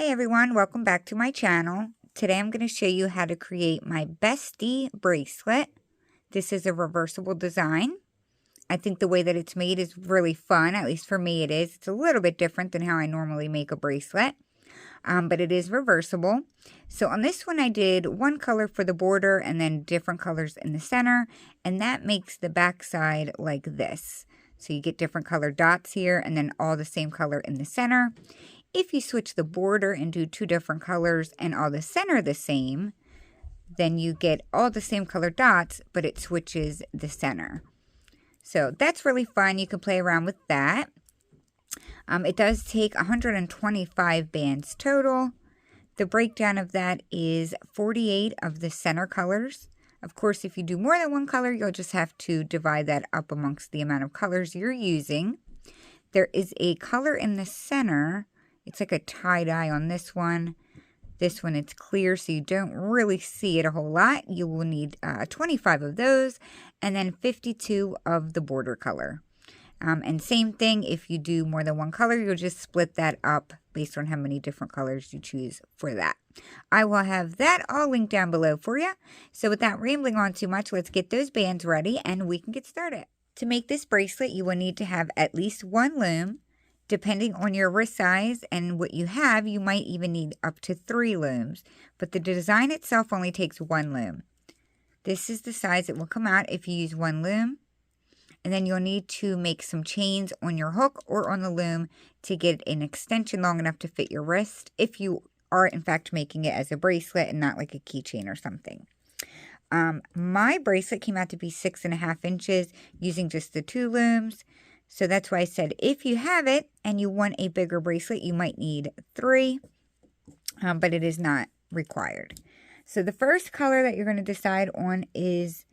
Hey everyone, welcome back to my channel. Today I'm going to show you how to create my Bestie bracelet. This is a reversible design. I think the way that it's made is really fun, at least for me it is. It's a little bit different than how I normally make a bracelet, but it is reversible. So on this one I did one color for the border and then different colors in the center, and that makes the back side like this. So you get different color dots here and then all the same color in the center. If you switch the border and do two different colors and all the center the same, then you get all the same color dots, but it switches the center. So that's really fun. You can play around with that. It does take 125 bands total. The breakdown of that is 48 of the center colors. Of course, if you do more than one color, you'll just have to divide that up amongst the amount of colors you're using. There is a color in the center. It's like a tie-dye on this one. This one, it's clear, so you don't really see it a whole lot. You will need 25 of those, and then 52 of the border color. And same thing, if you do more than one color, you'll just split that up based on how many different colors you choose for that. I will have that all linked down below for you. So without rambling on too much, let's get those bands ready, and we can get started. To make this bracelet, you will need to have at least one loom. Depending on your wrist size and what you have, you might even need up to 3 looms, but the design itself only takes 1 loom. This is the size it will come out if you use 1 loom, and then you'll need to make some chains on your hook or on the loom to get an extension long enough to fit your wrist if you are in fact making it as a bracelet and not like a keychain or something. My bracelet came out to be 6.5 inches using just the 2 looms. So that's why I said if you have it and you want a bigger bracelet, you might need 3, but it is not required. So the first color that you're going to decide on is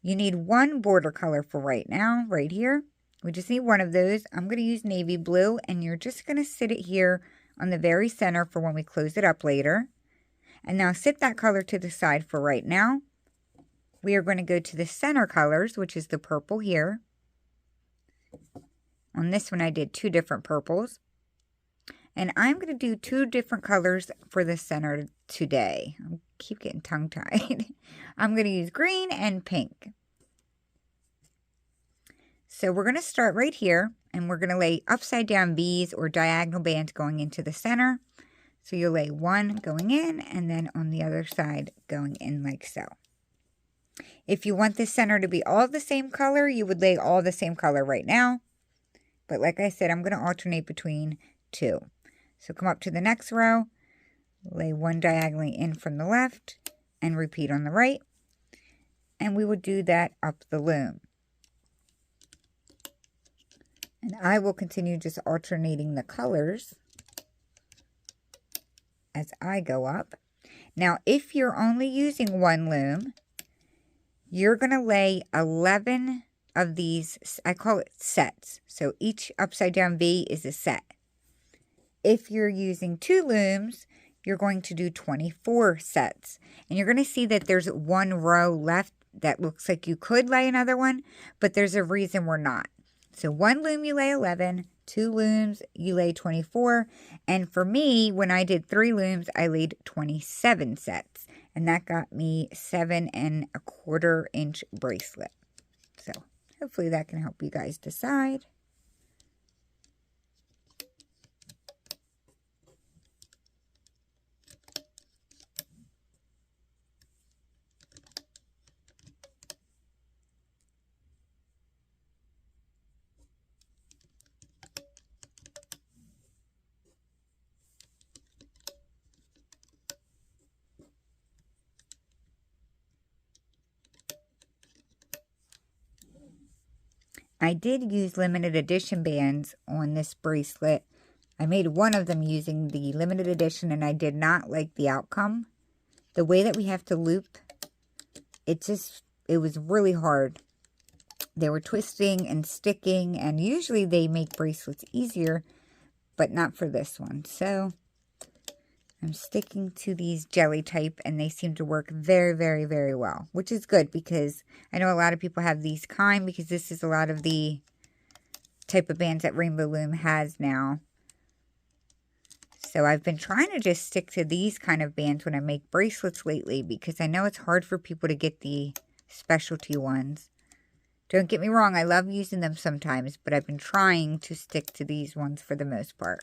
you need 1 border color for right now, right here. We just need 1 of those. I'm going to use navy blue, and you're just going to sit it here on the very center for when we close it up later. And now sit that color to the side for right now. We are going to go to the center colors, which is the purple here. On this one, I did 2 different purples. And I'm going to do 2 different colors for the center today. I keep getting tongue-tied. I'm going to use green and pink. So we're going to start right here, and we're going to lay upside down V's or diagonal bands going into the center. So you'll lay 1 going in, and then on the other side going in like so. If you want the center to be all the same color, you would lay all the same color right now. But like I said, I'm going to alternate between 2. So come up to the next row, lay 1 diagonally in from the left, and repeat on the right. And we will do that up the loom. And I will continue just alternating the colors as I go up. Now, if you're only using 1 loom, you're going to lay 11 of these, I call it sets. So each upside down V is a set. If you're using 2 looms, you're going to do 24 sets. And you're going to see that there's 1 row left that looks like you could lay another one, but there's a reason we're not. So 1 loom you lay 11, 2 looms you lay 24, and for me, when I did 3 looms, I laid 27 sets. And that got me 7¼ inch bracelet. So hopefully that can help you guys decide. I did use limited edition bands on this bracelet. I made 1 of them using the limited edition, and I did not like the outcome. The way that we have to loop, it was really hard. They were twisting and sticking, and usually they make bracelets easier, but not for this one. So I'm sticking to these jelly type, and they seem to work very, very, very well, which is good because I know a lot of people have these kind because this is a lot of the type of bands that Rainbow Loom has now. So I've been trying to just stick to these kind of bands when I make bracelets lately, because I know it's hard for people to get the specialty ones. Don't get me wrong, I love using them sometimes, but I've been trying to stick to these ones for the most part.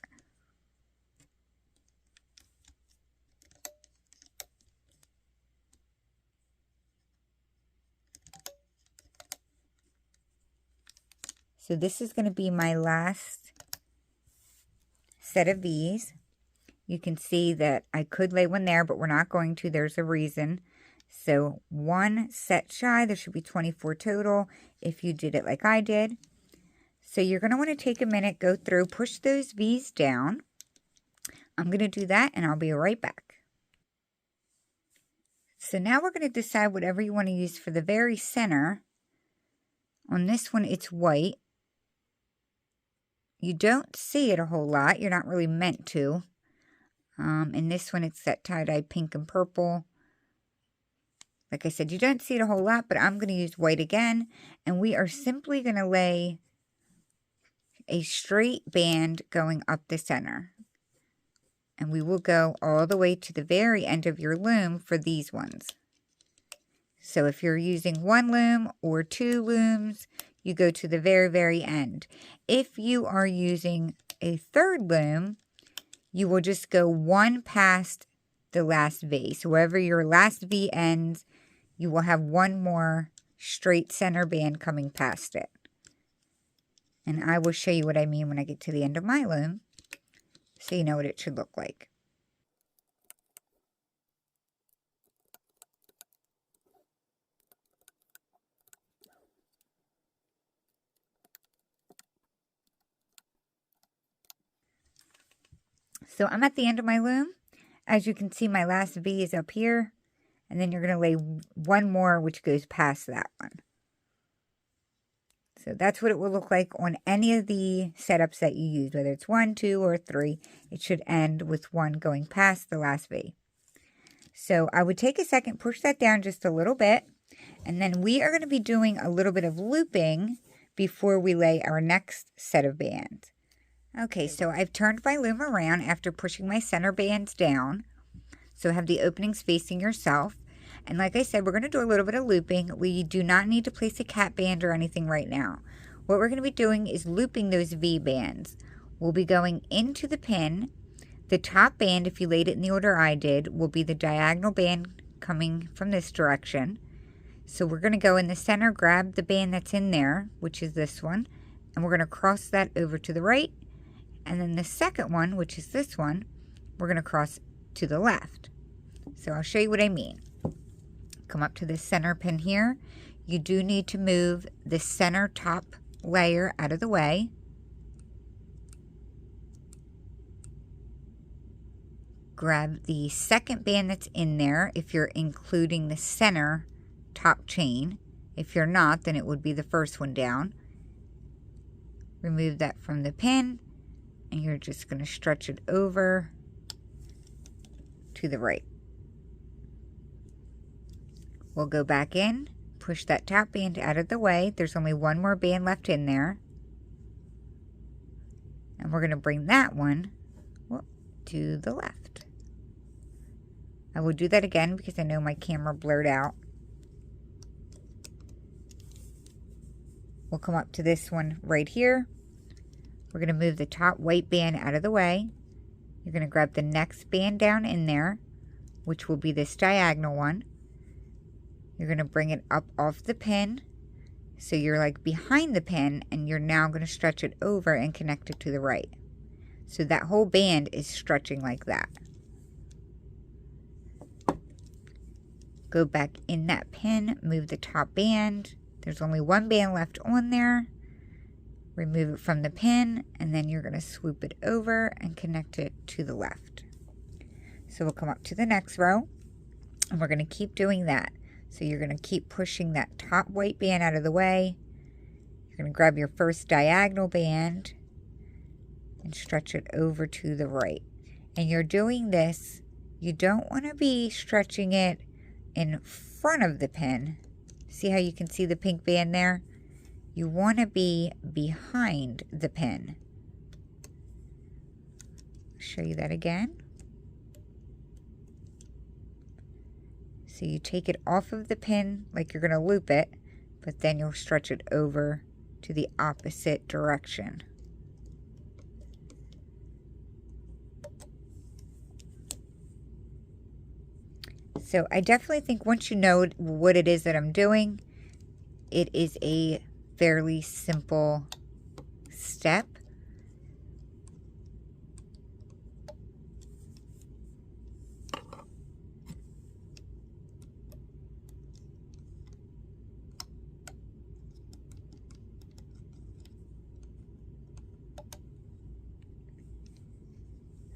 So this is going to be my last set of these. You can see that I could lay one there, but we're not going to. There's a reason. So one set shy, there should be 24 total if you did it like I did. So you're going to want to take a minute, go through, push those V's down. I'm going to do that and I'll be right back. So now we're going to decide whatever you want to use for the very center. On this one, it's white. You don't see it a whole lot. You're not really meant to. In this one, it's that tie-dye pink and purple. Like I said, you don't see it a whole lot, but I'm going to use white again. And we are simply going to lay a straight band going up the center. And we will go all the way to the very end of your loom for these ones. So if you're using one loom or two looms, you go to the very, very end. If you are using a third loom, you will just go one past the last V. So wherever your last V ends, you will have one more straight center band coming past it. And I will show you what I mean when I get to the end of my loom, so you know what it should look like. So I'm at the end of my loom. As you can see, my last V is up here. And then you're going to lay one more, which goes past that one. So that's what it will look like on any of the setups that you use, whether it's 1, 2, or 3. It should end with one going past the last V. So I would take a second, push that down just a little bit. And then we are going to be doing a little bit of looping before we lay our next set of bands. Okay, so I've turned my loom around after pushing my center bands down. So have the openings facing yourself. And like I said, we're going to do a little bit of looping. We do not need to place a cap band or anything right now. What we're going to be doing is looping those V bands. We'll be going into the pin. The top band, if you laid it in the order I did, will be the diagonal band coming from this direction. So we're going to go in the center, grab the band that's in there, which is this one, and we're going to cross that over to the right. And then the second one, which is this one, we're going to cross to the left. So I'll show you what I mean. Come up to the center pin here. You do need to move the center top layer out of the way. Grab the second band that's in there if you're including the center top chain. If you're not, then it would be the first one down. Remove that from the pin, and you're just going to stretch it over to the right. We'll go back in, push that top band out of the way. There's only one more band left in there. And we're going to bring that one to the left. I will do that again because I know my camera blurred out. We'll come up to this one right here. We're going to move the top white band out of the way. You're going to grab the next band down in there, which will be this diagonal one. You're going to bring it up off the pin, so you're like behind the pin, and you're now going to stretch it over and connect it to the right. So that whole band is stretching like that. Go back in that pin, move the top band. There's only one band left on there. Remove it from the pin, and then you're going to swoop it over and connect it to the left. So we'll come up to the next row, and we're going to keep doing that. So you're going to keep pushing that top white band out of the way. You're going to grab your first diagonal band and stretch it over to the right. And you're doing this, you don't want to be stretching it in front of the pin. See how you can see the pink band there? You want to be behind the pin. show you that again. So you take it off of the pin like you're going to loop it, but then you'll stretch it over to the opposite direction. So I definitely think once you know what it is that I'm doing, it is a fairly simple step.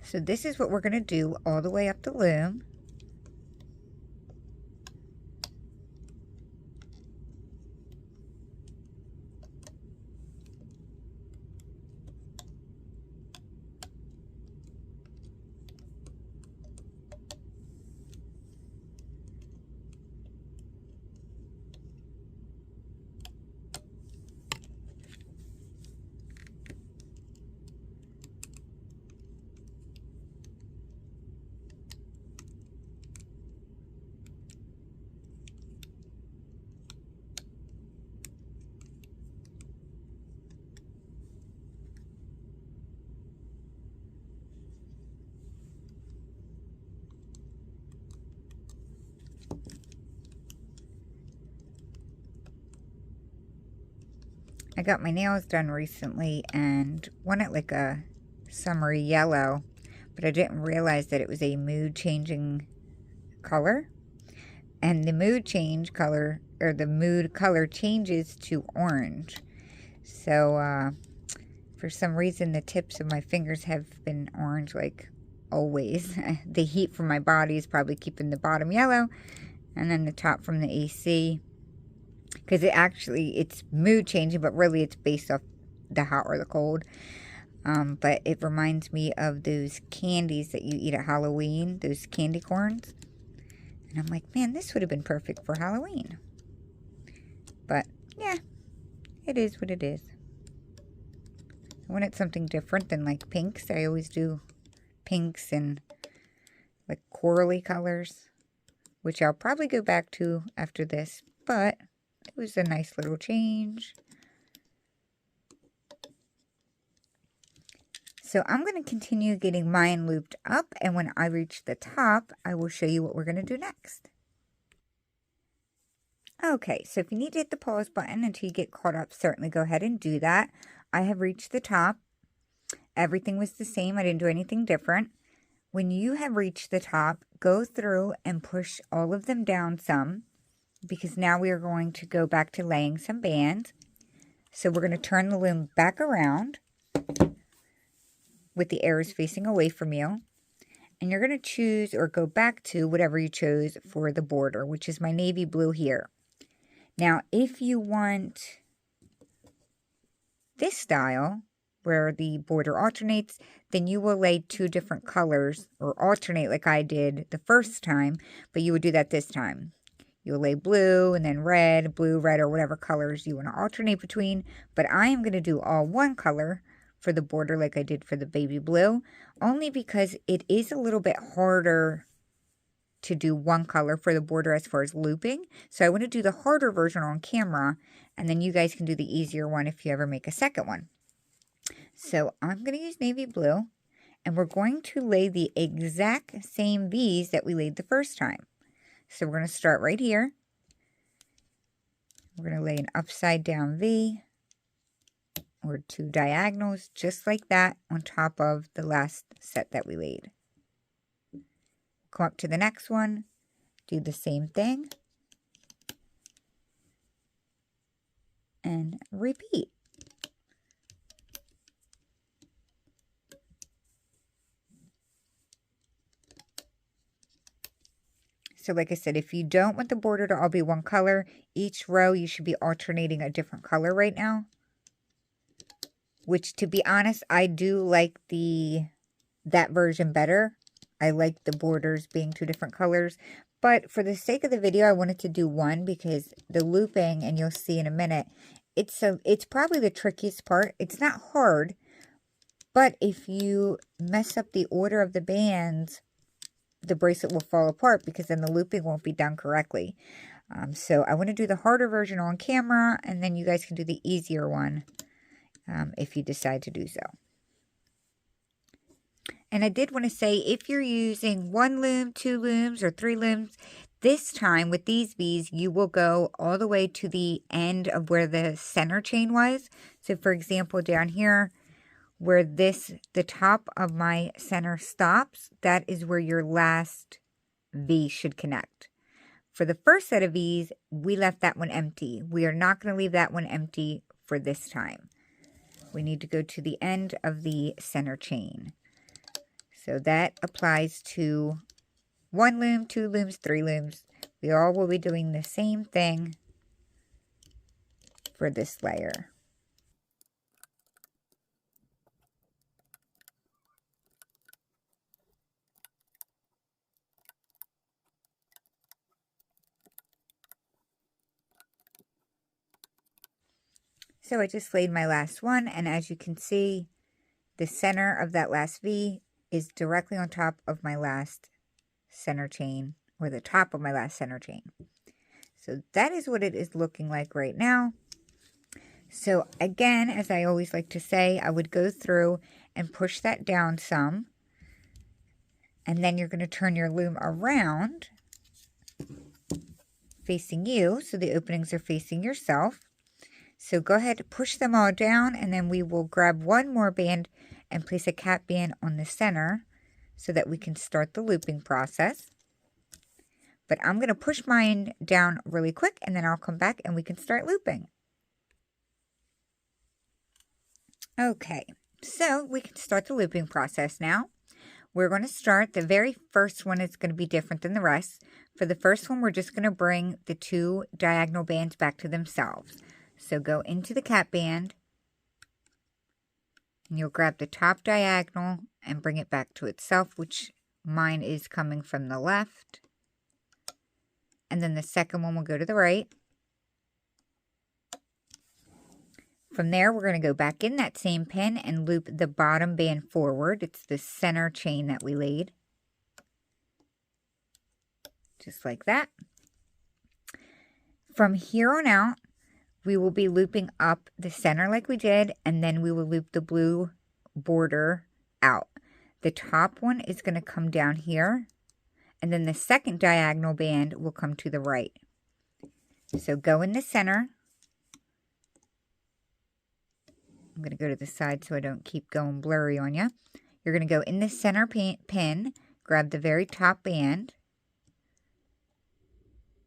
So this is what we're going to do all the way up the loom. I got my nails done recently and wanted like a summery yellow, but I didn't realize that it was a mood changing color. And the mood change color, or the mood color, changes to orange. So for some reason the tips of my fingers have been orange like always. The heat from my body is probably keeping the bottom yellow, and then the top from the AC. Because it's mood changing, but really it's based off the hot or the cold. But it reminds me of those candies that you eat at Halloween, those candy corns. And I'm like, man, this would have been perfect for Halloween. But yeah, it is what it is. I wanted something different than like pinks. I always do pinks and like corally colors, which I'll probably go back to after this. But it was a nice little change. So I'm going to continue getting mine looped up, and when I reach the top, I will show you what we're going to do next. Okay, so if you need to hit the pause button until you get caught up, certainly go ahead and do that. I have reached the top. Everything was the same. I didn't do anything different. When you have reached the top, go through and push all of them down some, because now we are going to go back to laying some bands. So we're going to turn the loom back around with the arrows facing away from you. And you're going to choose or go back to whatever you chose for the border, which is my navy blue here. Now, if you want this style, where the border alternates, then you will lay two different colors, or alternate like I did the first time, but you would do that this time. You'll lay blue and then red, blue, red, or whatever colors you want to alternate between. But I am going to do all one color for the border like I did for the baby blue, only because it is a little bit harder to do one color for the border as far as looping. So I want to do the harder version on camera, and then you guys can do the easier one if you ever make a second one. So I'm going to use navy blue, and we're going to lay the exact same V's that we laid the first time. So we're going to start right here. We're going to lay an upside down V, or two diagonals, just like that, on top of the last set that we laid. Come up to the next one, do the same thing, and repeat. So like I said, if you don't want the border to all be one color, each row you should be alternating a different color right now. Which, to be honest, I do like that version better. I like the borders being two different colors. But for the sake of the video, I wanted to do one, because the looping, and you'll see in a minute, it's probably the trickiest part. It's not hard, But if you mess up the order of the bands, the bracelet will fall apart because then the looping won't be done correctly. So I want to do the harder version on camera, and then you guys can do the easier one if you decide to do so. And I did want to say, if you're using 1 loom, 2 looms, or 3 looms, this time with these bees, you will go all the way to the end of where the center chain was. So for example, down here, where the top of my center stops, that is where your last V should connect. For the first set of V's, we left that one empty. We are not going to leave that one empty for this time. We need to go to the end of the center chain. So that applies to 1 loom, 2 looms, 3 looms. We all will be doing the same thing for this layer. So I just laid my last one, and as you can see, the center of that last V is directly on top of my last center chain, or the top of my last center chain. So that is what it is looking like right now. So again, as I always like to say, I would go through and push that down some, and then you're going to turn your loom around facing you, so the openings are facing yourself. So go ahead, push them all down, and then we will grab one more band and place a cap band on the center so that we can start the looping process. But I'm going to push mine down really quick, and then I'll come back and we can start looping. Okay, so we can start the looping process now. We're going to start, the very first one is going to be different than the rest. For the first one, we're just going to bring the 2 diagonal bands back to themselves. So go into the cap band, and you'll grab the top diagonal and bring it back to itself, which mine is coming from the left. And then the second one will go to the right. From there, we're going to go back in that same pin and loop the bottom band forward. It's the center chain that we laid. Just like that. From here on out, we will be looping up the center like we did, and then we will loop the blue border out. The top one is going to come down here, and then the second diagonal band will come to the right. So go in the center. I'm going to go to the side so I don't keep going blurry on you. You're going to go in the center pin, grab the very top band,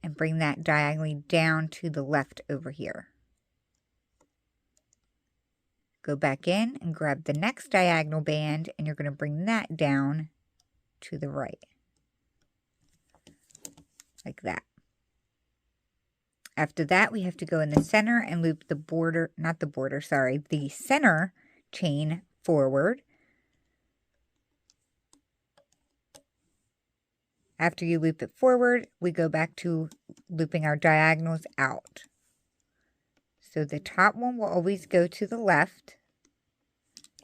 and bring that diagonally down to the left over here. Go back in and grab the next diagonal band, and you're going to bring that down to the right. Like that. After that, we have to go in the center and loop the border, not the border, sorry, the center chain forward. After you loop it forward, we go back to looping our diagonals out. So the top one will always go to the left.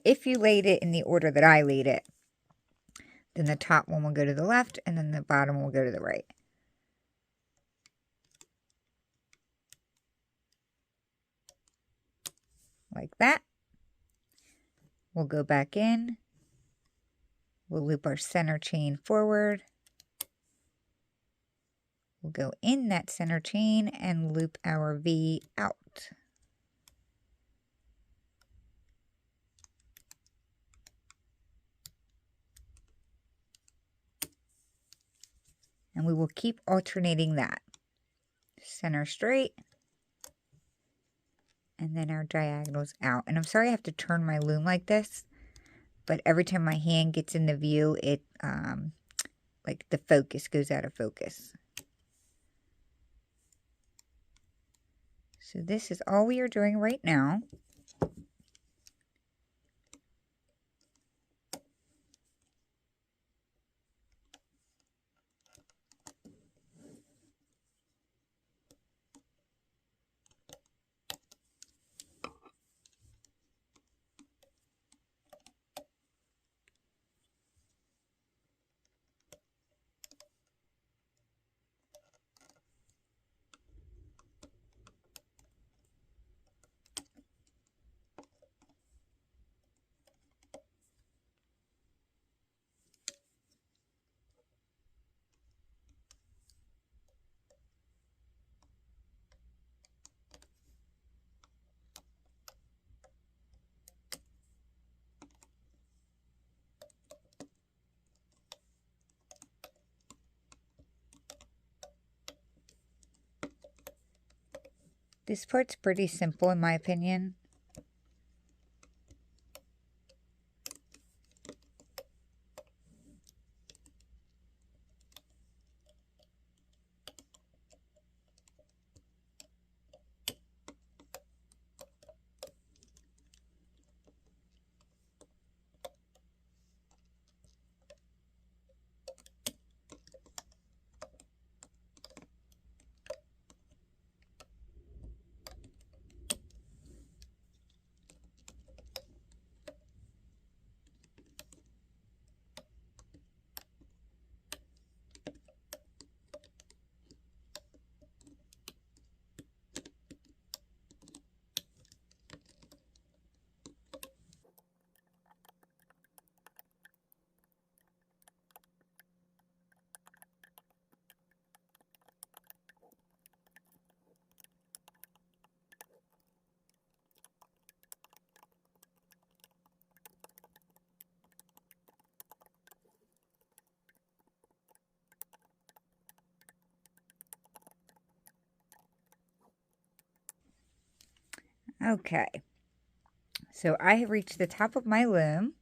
If you laid it in the order that I laid it, then the top one will go to the left, and then the bottom one will go to the right. Like that. We'll go back in. We'll loop our center chain forward. We'll go in that center chain and loop our V out. And we will keep alternating that. Center straight. And then our diagonals out. And I'm sorry I have to turn my loom like this, but every time my hand gets in the view, it, like the focus goes out of focus. So this is all we are doing right now. This part's pretty simple in my opinion. Okay, so I have reached the top of my loom.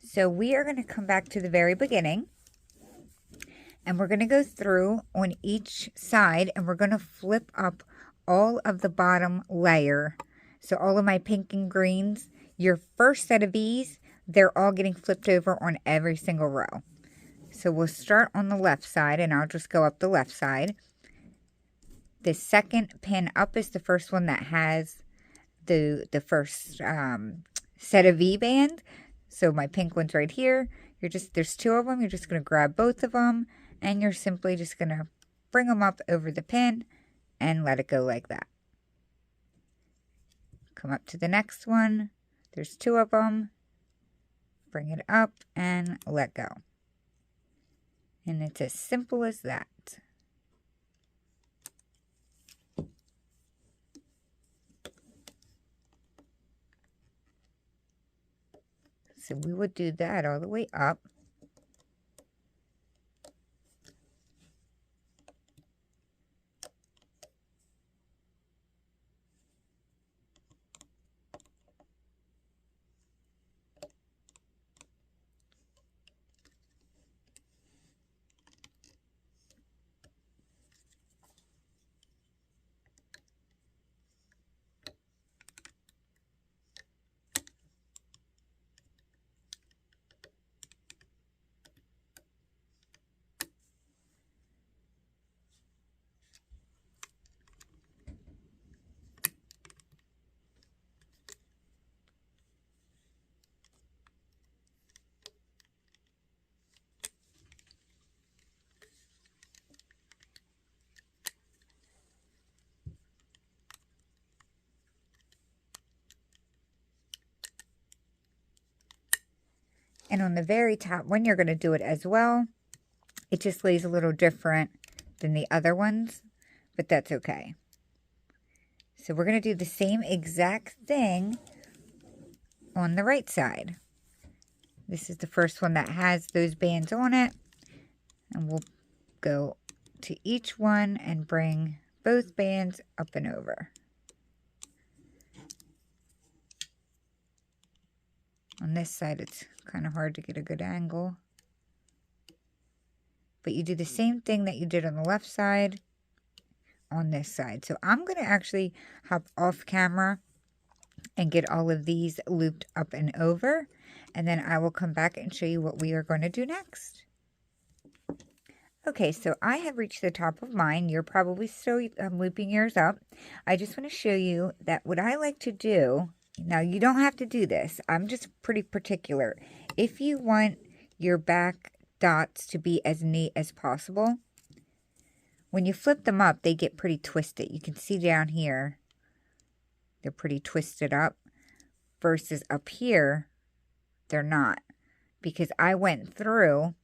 So we are going to come back to the very beginning, and we're going to go through on each side, and we're going to flip up all of the bottom layer. So all of my pink and greens, your first set of these, they're all getting flipped over on every single row. So we'll start on the left side, and I'll just go up the left side. The second pin up is the first one that has the first set of V-band. So my pink one's right here. There's two of them. You're just going to grab both of them, and you're simply just going to bring them up over the pin and let it go like that. Come up to the next one. There's two of them. Bring it up and let go. And it's as simple as that. So we would do that all the way up. And on the very top one, you're going to do it as well. It just lays a little different than the other ones, but that's okay. So we're going to do the same exact thing on the right side. This is the first one that has those bands on it. And we'll go to each one and bring both bands up and over. On this side, it's kind of hard to get a good angle. But you do the same thing that you did on the left side on this side. So I'm going to actually hop off camera and get all of these looped up and over. And then I will come back and show you what we are going to do next. Okay, so I have reached the top of mine. You're probably still looping yours up. I just want to show you that what I like to do, now you don't have to do this. I'm just pretty particular. If you want your back dots to be as neat as possible, when you flip them up, they get pretty twisted. You can see down here, they're pretty twisted up, versus up here, they're not. Because I went through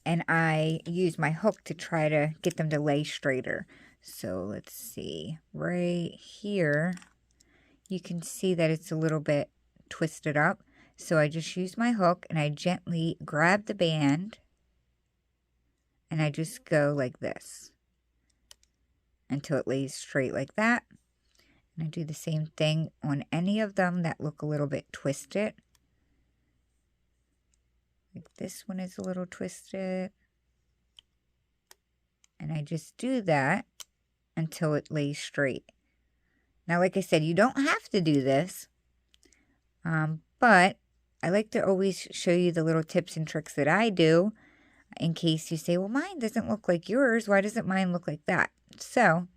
and I used my hook to try to get them to lay straighter. So let's see, right here, you can see that it's a little bit twisted up. So I just used my hook and I gently grabbed the band and I just go like this until it lays straight like that. And I do the same thing on any of them that look a little bit twisted. Like this one is a little twisted. And I just do that until it lays straight. Now, like I said, you don't have to do this, but I like to always show you the little tips and tricks that I do in case you say, well, mine doesn't look like yours. Why doesn't mine look like that? So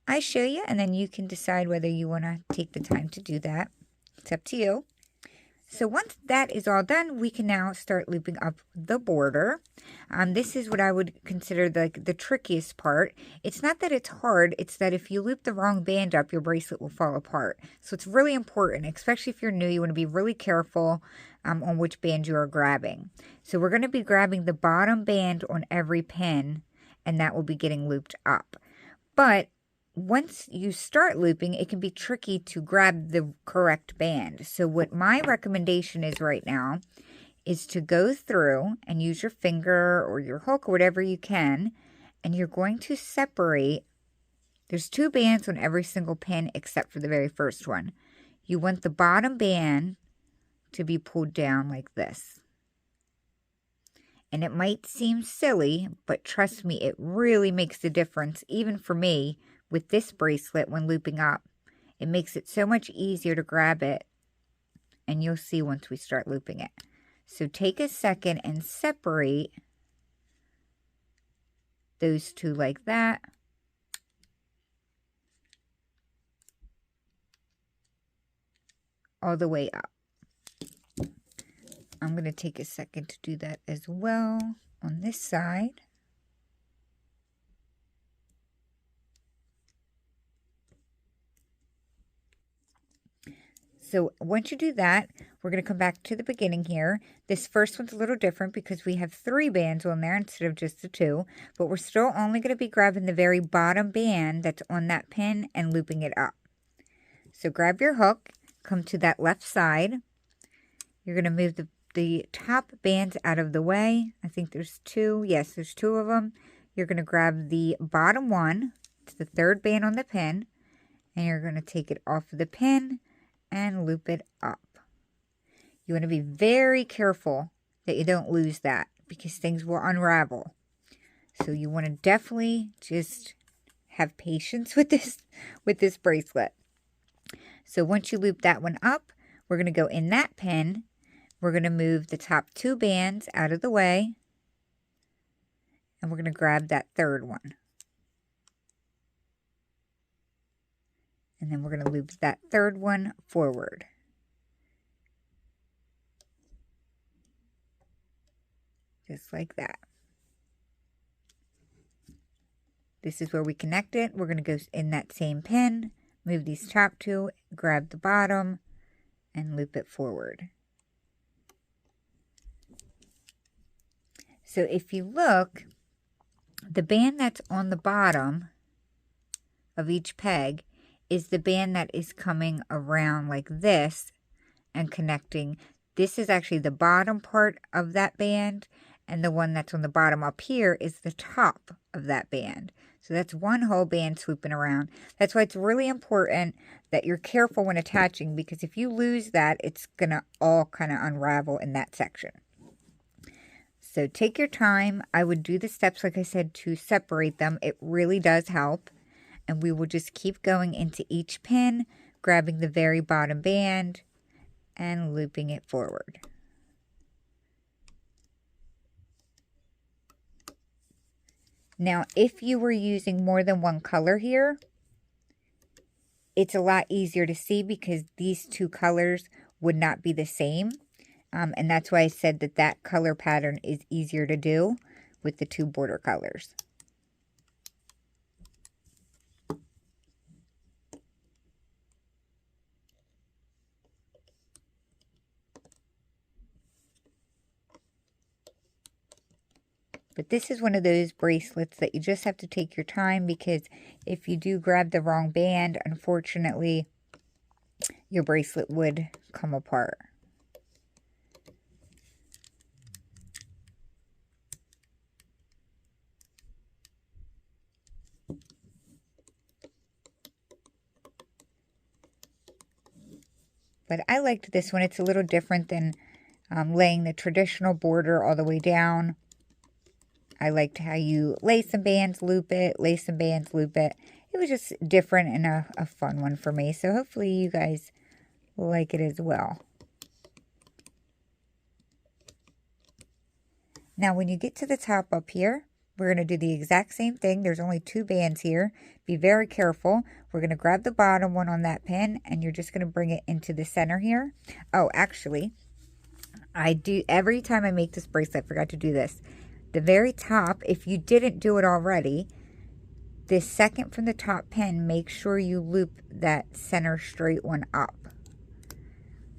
I show you, and then you can decide whether you want to take the time to do that. It's up to you. So once that is all done, we can now start looping up the border. This is what I would consider the trickiest part. It's not that it's hard, it's that if you loop the wrong band up, your bracelet will fall apart. So it's really important, especially if you're new, you want to be really careful on which band you are grabbing. So we're going to be grabbing the bottom band on every pin, and that will be getting looped up. But once you start looping, it can be tricky to grab the correct band. So what my recommendation is right now is to go through and use your finger or your hook or whatever you can, and you're going to separate. There's 2 bands on every single pin except for the very first one. You want the bottom band to be pulled down like this. And it might seem silly, but trust me, it really makes a difference, even for me, with this bracelet when looping up. It makes it so much easier to grab it, and you'll see once we start looping it. So take a second and separate those 2 like that. All the way up. I'm going to take a second to do that as well on this side. So once you do that, we're going to come back to the beginning here. This first one's a little different because we have 3 bands on there instead of just the 2, but we're still only going to be grabbing the very bottom band that's on that pin and looping it up. So grab your hook, come to that left side. You're going to move the top bands out of the way. I think there's 2. Yes, there's 2 of them. You're going to grab the bottom one. It's the 3rd band on the pin, and you're going to take it off of the pin and loop it up. You want to be very careful that you don't lose that because things will unravel. So you want to definitely just have patience with this bracelet. So once you loop that one up, we're going to go in that pin. We're going to move the top 2 bands out of the way, and we're going to grab that 3rd one. And then we're going to loop that 3rd one forward. Just like that. This is where we connect it. We're going to go in that same pin, move these top 2, grab the bottom, and loop it forward. So if you look, the band that's on the bottom of each peg is the band that is coming around like this and connecting. This is actually the bottom part of that band, and the one that's on the bottom up here is the top of that band. So that's one whole band swooping around. That's why it's really important that you're careful when attaching, because if you lose that, it's going to all kind of unravel in that section. So take your time. I would do the steps, like I said, to separate them. It really does help. And we will just keep going into each pin, grabbing the very bottom band and looping it forward. Now, if you were using more than one color here, it's a lot easier to see because these 2 colors would not be the same. And that's why I said that color pattern is easier to do with the 2 border colors. But this is one of those bracelets that you just have to take your time, because if you do grab the wrong band, unfortunately, your bracelet would come apart. but I liked this one. It's a little different than laying the traditional border all the way down. I liked how you lay some bands, loop it, lay some bands, loop it. It was just different and a fun one for me. So hopefully you guys like it as well. Now when you get to the top up here, we're going to do the exact same thing. There's only 2 bands here. Be very careful. We're going to grab the bottom one on that pin and you're just going to bring it into the center here. Oh, actually, I do every time I make this bracelet, I forgot to do this. The very top, if you didn't do it already, the second from the top pin, make sure you loop that center straight one up.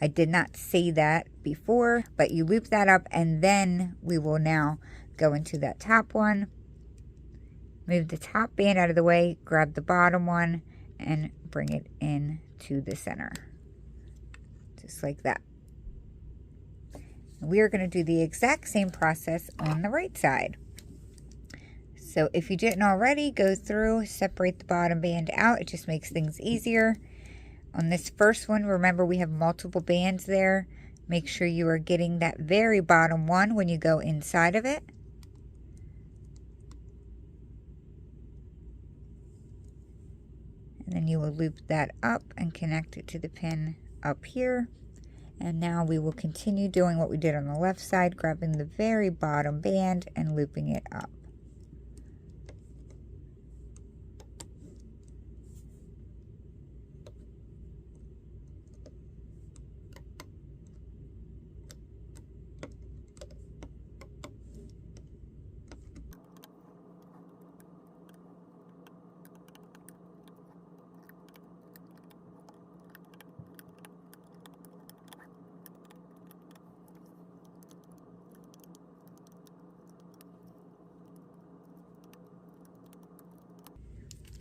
I did not say that before, but you loop that up and then we will now go into that top one. Move the top band out of the way, grab the bottom one and bring it into the center. Just like that. We are going to do the exact same process on the right side. So if you didn't already, go through, separate the bottom band out. It just makes things easier. On this first one, remember we have multiple bands there. Make sure you are getting that very bottom one when you go inside of it. And then you will loop that up and connect it to the pin up here. And now we will continue doing what we did on the left side, grabbing the very bottom band and looping it up.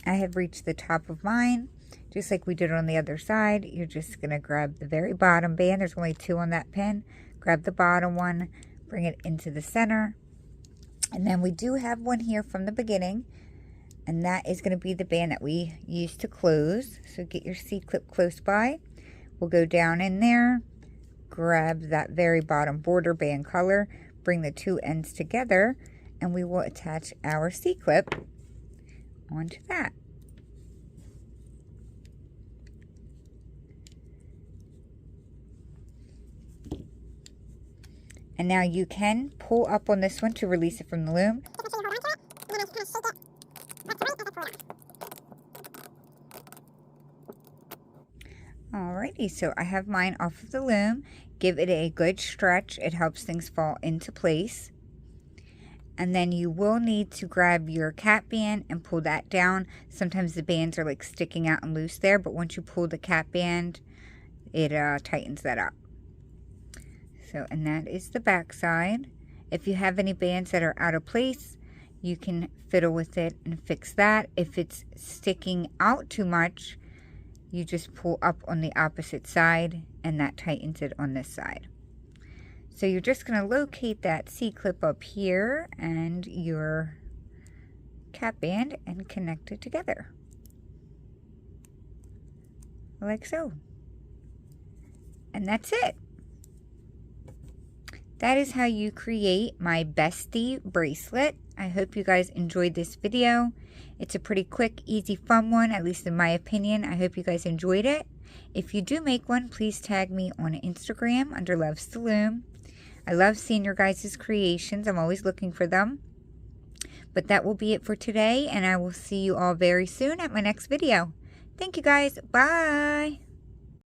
I have reached the top of mine, just like we did on the other side. You're just going to grab the very bottom band. There's only 2 on that pin. Grab the bottom one, bring it into the center. And then we do have one here from the beginning, and that is going to be the band that we used to close. So get your C-clip close by. We'll go down in there, grab that very bottom border band color, bring the 2 ends together, and we will attach our C-clip onto that. And now you can pull up on this one to release it from the loom. Alrighty, so I have mine off of the loom. Give it a good stretch. It helps things fall into place. And then you will need to grab your cap band and pull that down. Sometimes the bands are like sticking out and loose there, but once you pull the cap band, it tightens that up. So, and that is the back side. If you have any bands that are out of place, you can fiddle with it and fix that. If it's sticking out too much, you just pull up on the opposite side and that tightens it on this side. So you're just going to locate that C-clip up here and your cap band and connect it together. Like so. And that's it. That is how you create my Bestie bracelet. I hope you guys enjoyed this video. It's a pretty quick, easy, fun one, at least in my opinion. I hope you guys enjoyed it. If you do make one, please tag me on Instagram under Loves to Loom. I love seeing your guys' creations. I'm always looking for them. But that will be it for today, and I will see you all very soon at my next video. Thank you guys. Bye.